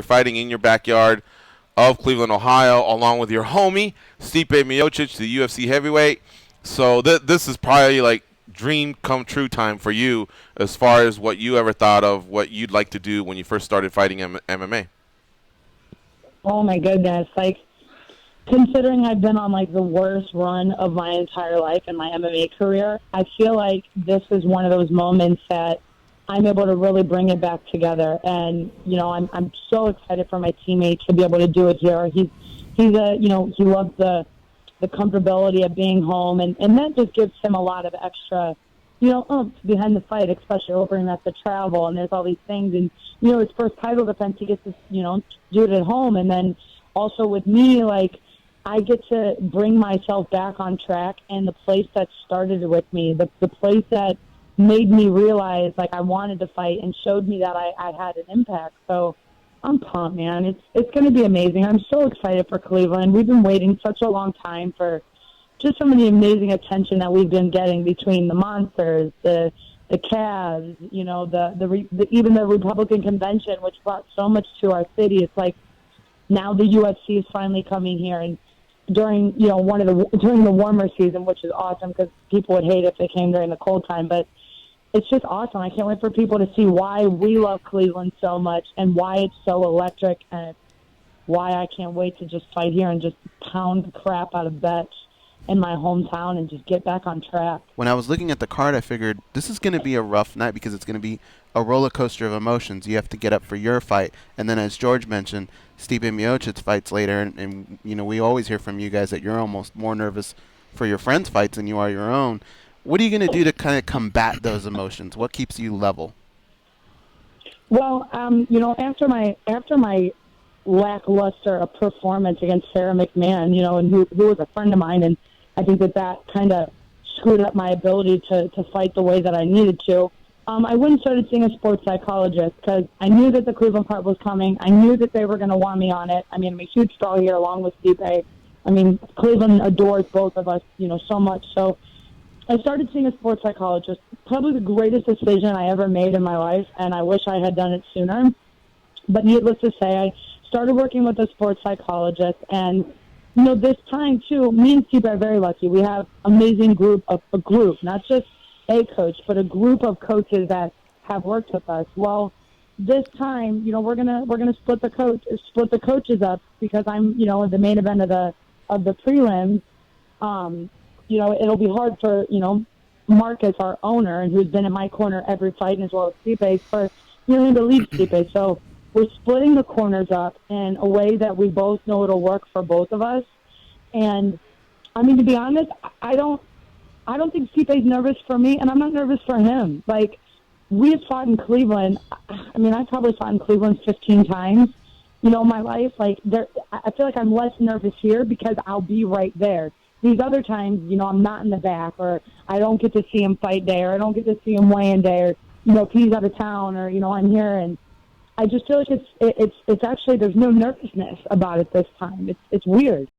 fighting in your backyard of Cleveland, Ohio, along with your homie Stipe Miocic, the UFC heavyweight. So this is probably like dream come true time for you as far as what you ever thought of what you'd like to do when you first started fighting MMA. Oh my goodness. Like, considering I've been on like the worst run of my entire life in my MMA career, I feel like this is one of those moments that I'm able to really bring it back together. And, I'm so excited for my teammate to be able to do it here. He loves the comfortability of being home, and that just gives him a lot of extra, oomph behind the fight, especially opening up the travel, and there's all these things. And, his first title defense, he gets to, do it at home. And then also with me, like, I get to bring myself back on track, and the place that started it with me, the place that made me realize, like, I wanted to fight and showed me that I had an impact. So I'm pumped, man. It's going to be amazing. I'm so excited for Cleveland. We've been waiting such a long time for just some of the amazing attention that we've been getting between the monsters, the Cavs, even the Republican convention, which brought so much to our city. It's like now the UFC is finally coming here, and during during the warmer season, which is awesome because people would hate if they came during the cold time, but it's just awesome. I can't wait for people to see why we love Cleveland so much and why it's so electric, and why I can't wait to just fight here and just pound the crap out of bets in my hometown and just get back on track. When I was looking at the card, I figured this is going to be a rough night because it's going to be a roller coaster of emotions. You have to get up for your fight, and then as George mentioned, Stipe Miocic fights later, and we always hear from you guys that you're almost more nervous for your friends' fights than you are your own. What are you going to do to kind of combat those emotions? What keeps you level? Well, after my lackluster performance against Sarah McMahon, and who was a friend of mine, and I think that kind of screwed up my ability to fight the way that I needed to. I went and started seeing a sports psychologist because I knew that the Cleveland part was coming. I knew that they were going to want me on it. I mean, I'm a huge draw here along with Stipe. I mean, Cleveland adores both of us, so much. So I started seeing a sports psychologist, probably the greatest decision I ever made in my life, and I wish I had done it sooner. But needless to say, I started working with a sports psychologist, and this time too, me and Steve are very lucky. We have amazing a group, not just a coach, but a group of coaches that have worked with us. Well, this time, we're gonna split the coaches up because I'm, the main event of the prelims. It'll be hard for Marcus, our owner, and who's been in my corner every fight, and as well as Stipe, for him to leave Stipe. So we're splitting the corners up in a way that we both know it'll work for both of us. And I mean, to be honest, I don't think Stipe's nervous for me, and I'm not nervous for him. Like, we have fought in Cleveland. I mean, I probably fought in Cleveland 15 times, in my life. Like, I feel like I'm less nervous here because I'll be right there. These other times, I'm not in the back, or I don't get to see him fight day, or I don't get to see him weigh in day, or, if he's out of town, or, I'm here. And I just feel like it's actually, there's no nervousness about it this time. It's weird.